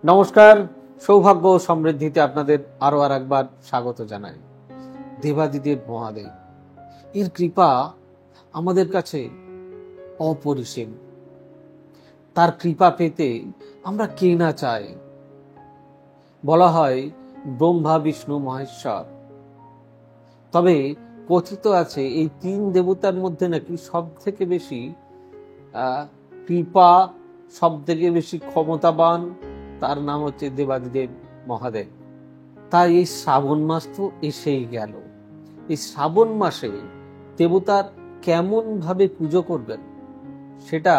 নমস্কার, সৌভাগ্য ও সমৃদ্ধিতে আপনাদের আরো একবার স্বাগত জানাই। দেবাদিদেব মহাদেব এর কৃপা আমাদের কাছে অপরিসীম। তার কৃপা পেতে আমরা কে না চাই। বলা হয় ব্রহ্মা, বিষ্ণু, মহেশ্বর। তবে কথিত আছে এই তিন দেবতার মধ্যে নাকি সব থেকে বেশি কৃপা, সব থেকে বেশি ক্ষমতাবান, তার নাম হচ্ছে দেবাদিদেব মহাদেব। তাই এই শ্রাবণ মাস তো এসেই গেল। এই শ্রাবণ মাসে দেবতার কেমন ভাবে পুজো করবেন সেটা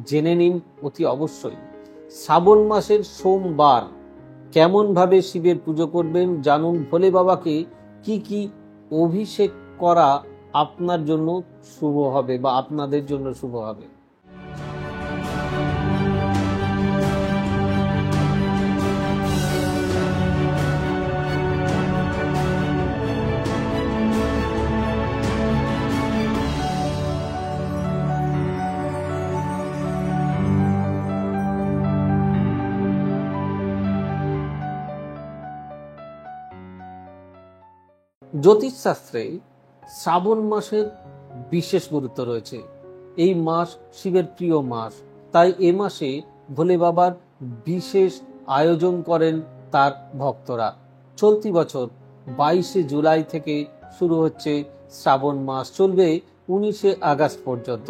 জেনে নিন অতি অবশ্যই। শ্রাবণ মাসের সোমবার কেমন ভাবে শিবের পুজো করবেন জানুন। ভোলে বাবাকে কি কি অভিষেক করা আপনার জন্য শুভ হবে বা আপনাদের জন্য শুভ হবে। জ্যোতিষশাস্ত্রে শ্রাবণ মাসের বিশেষ গুরুত্ব রয়েছে। এই মাস শিবের প্রিয় মাস, তাই এ মাসে ভোলে বাবার বিশেষ আয়োজন করেন তার ভক্তরা। চলতি বছর 22শে জুলাই থেকে শুরু হচ্ছে শ্রাবণ মাস, চলবে 19শে আগস্ট পর্যন্ত।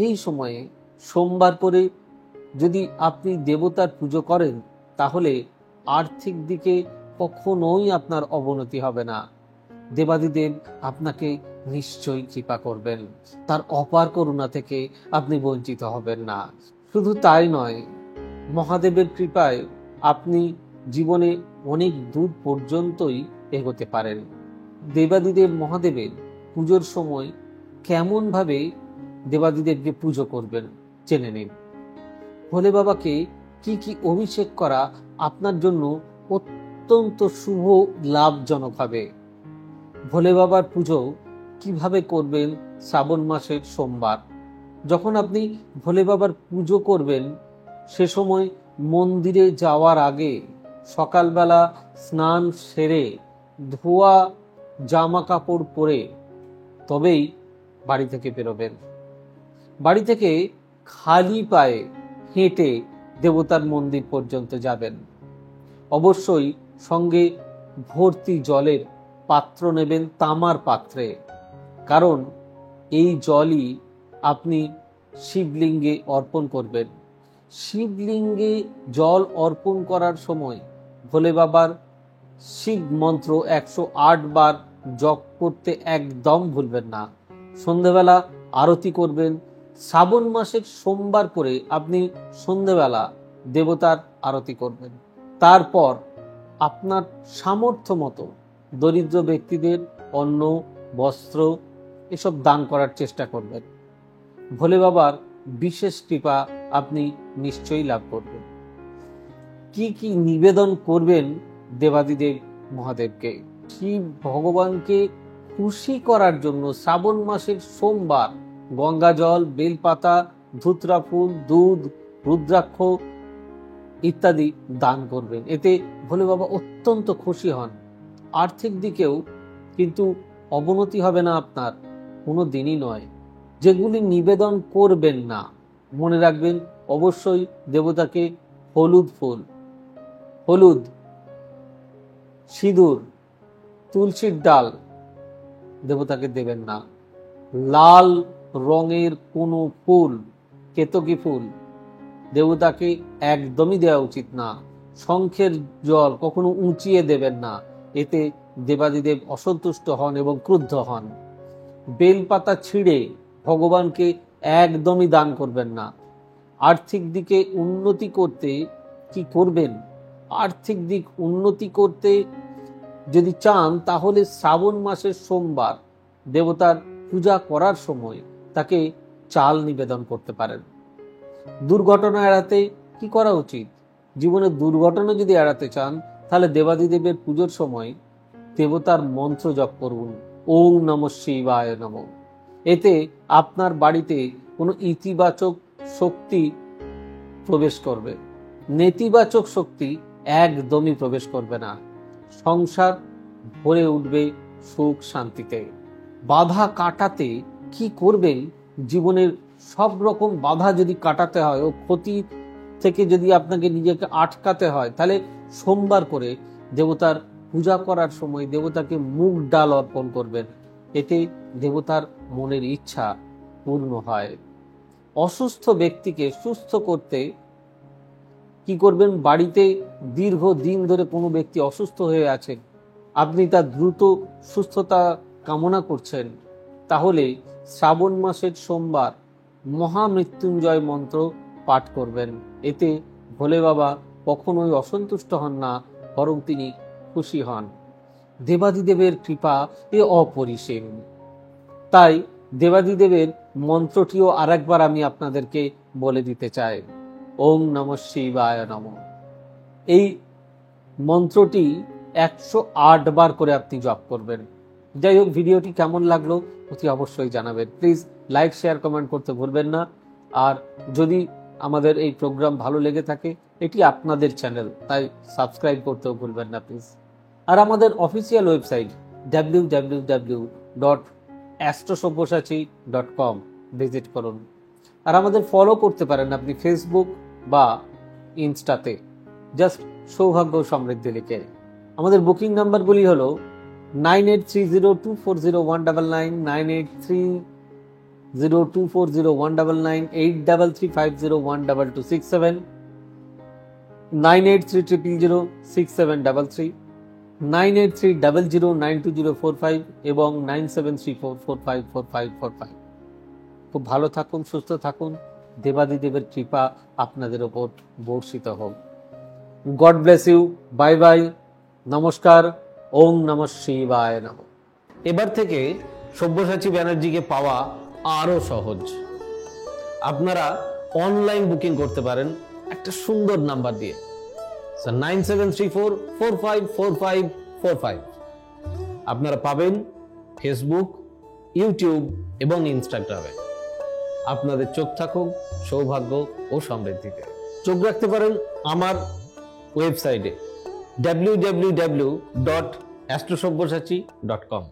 এই সময়ে সোমবার করে যদি আপনি দেবতার পুজো করেন তাহলে আর্থিক দিকে কখনোই আপনার অবনতি হবে না। দেবাদিদেব আপনাকে নিশ্চয়ই কৃপা করবেন, তার অপার করুণা থেকে আপনি বঞ্চিত হবেন না। শুধু তাই নয়, মহাদেবের কৃপায় আপনি জীবনে অনেক দূর পর্যন্তই এগোতে পারেন। দেবাদিদেব মহাদেবের পুজোর সময় কেমন ভাবে দেবাদিদেবকে পুজো করবেন জেনে নিন। ভোলে বাবাকে কি কি অভিষেক করা আপনার জন্য অত্যন্ত শুভ লাভজনক হবে। ভোলে বাবার পুজো কিভাবে করবেন শ্রাবণ মাসের সোমবার। যখন আপনি ভোলে বাবার পুজো করবেন সে সময় মন্দিরে যাওয়ার আগে সকালবেলা স্নান সেরে ধোয়া জামা কাপড় পরে তবেই বাড়ি থেকে বেরোবেন। বাড়ি থেকে খালি পায়ে হেঁটে দেবতার মন্দির পর্যন্ত যাবেন। অবশ্যই সঙ্গে ভর্তি জলের পাত্র নেবেন, তামার পাত্রে, কারণ এই জলই আপনি শিবলিঙ্গে অর্পণ করবেন। শিবলিঙ্গে জল অর্পণ করার সময় ভোলে বাবার শিব মন্ত্র 108 বার জপ করতে একদম ভুলবেন না। সন্ধ্যেবেলা আরতি করবেন। শ্রাবণ মাসের সোমবার করে আপনি সন্ধ্যেবেলা দেবতার আরতি করবেন। তারপর আপনার সামর্থ্য মতো দরিদ্র ব্যক্তিদের অন্ন, বস্ত্র এসব দান করার চেষ্টা করবেন। ভোলে বাবার বিশেষ কৃপা আপনি নিশ্চয়ই লাভ করবেন। কি কি নিবেদন করবেন দেবাদিদেব মহাদেবকে? শিব ভগবানকে খুশি করার জন্য শ্রাবণ মাসের সোমবার গঙ্গা জল, বেলপাতা, ধুতরা ফুল, দুধ, রুদ্রাক্ষ ইত্যাদি দান করবেন। এতে ভোলে বাবা অত্যন্ত খুশি হন। আর্থিক দিকেও কিন্তু অবনতি হবে না আপনার, কোনো দিনই নয়। যেগুলি নিবেদন করবেন না, মনে রাখবেন অবশ্যই দেবতাকে হলুদ ফুল, হলুদ, সিঁদুর, তুলসীর ডাল দেবতাকে দেবেন না। লাল রঙের কোনো ফুল, কেতকী ফুল দেবতাকে একদমই দেওয়া উচিত না। শঙ্খের জল কখনো উঁচিয়ে দেবেন না, এতে দেবাদিদেব অসন্তুষ্ট হন এবং ক্রুদ্ধ হন। বেলপাতা ছিঁড়ে ভগবানকে একদমই দান করবেন না। আর্থিক দিকে উন্নতি করতে কি করবেন? আর্থিক দিক উন্নতি করতে যদি চান তাহলে শ্রাবণ মাসের সোমবার দেবতার পূজা করার সময় তাকে চাল নিবেদন করতে পারেন। দুর্ঘটনা এড়াতে কি করা উচিত? জীবনে দুর্ঘটনা যদি এড়াতে চান তাহলে দেবাদিদেবের পুজোর সময় দেবতার মন্ত্র জপ করুন, ওম নমঃ শিবায় নমঃ। এতে আপনার বাড়িতে কোনো ইতিবাচক শক্তি প্রবেশ করবে। নেতিবাচক শক্তি একদমই প্রবেশ করবে না। সংসার ভরে উঠবে সুখ শান্তিতে। বাধা কাটাতে কি করবেন? জীবনের সব রকম বাধা যদি কাটাতে হয় ও ক্ষতি থেকে যদি আপনাকে নিজেকে আটকাতে হয়, তাহলে সোমবার করে দেবতার পূজা করার সময় দেবতাকে মুগ ডাল অর্পণ করবেন। এতে দেবতার মনের ইচ্ছা পূর্ণ হয়। অসুস্থ ব্যক্তিকে সুস্থ করতে কি করবেন? বাড়িতে দীর্ঘ দিন ধরে কোনো ব্যক্তি অসুস্থ হয়ে আছে, আপনি তার দ্রুত সুস্থতা কামনা করছেন, তাহলে শ্রাবণ মাসের সোমবার মহামৃত্যুঞ্জয় মন্ত্র পাঠ করবেন। এতে ভোলে বাবা কখনোই অসন্তুষ্ট হন না, বরং তিনি খুশি হন। দেবাদিদেবের কৃপা এ অপরিসীম। তাই দেবাদিদেবের মন্ত্রটিও আরেকবার আমি আপনাদেরকে বলে দিতে চাই। ওং নমঃ শিবায় নমঃ। এই মন্ত্রটি 108 বার করে আপনি জপ করবেন। যাই হোক, ভিডিওটি কেমন লাগলো অতি অবশ্যই জানাবেন। প্লিজ লাইক, শেয়ার, কমেন্ট করতে ভুলবেন না। আর যদি আমাদের এই প্রোগ্রাম ভালো লেগে থাকে, এটি আপনাদের চ্যানেল, তাই সাবস্ক্রাইব করতেও ভুলবেন না প্লিজ। আর আমাদের অফিসিয়াল ওয়েবসাইট www.astrosavysachi.com ভিজিট করুন। আর আমাদের ফলো করতে পারেন আপনি ফেসবুক বা ইনস্টাতে, জাস্ট সৌভাগ্য সমৃদ্ধি লিখে। আমাদের বুকিং নাম্বারগুলি হলো 9830240199, 9830240199, 8335012267, 9830006733, 9830092045 এবং 9734454545। খুব ভালো থাকুন, সুস্থ থাকুন। দেবাদিদেবের কৃপা আপনাদের ওপর বর্ষিত হোক। God bless you. Bye bye. নমস্কার। ওম নমঃ শিবায় নমঃ। এবার থেকে সব্যসাচী ব্যানার্জিকে পাওয়া আরো সহজ। আপনারা অনলাইন বুকিং করতে পারেন একটা সুন্দর নাম্বার দিয়ে, 9734454545। আপনারা পাবেন ফেসবুক, ইউটিউব এবং ইনস্টাগ্রামে। আপনাদের চোখ থাকুক সৌভাগ্য ও সমৃদ্ধিতে। চোখ রাখতে পারেন আমার ওয়েবসাইটে www.astrosavysachi.com।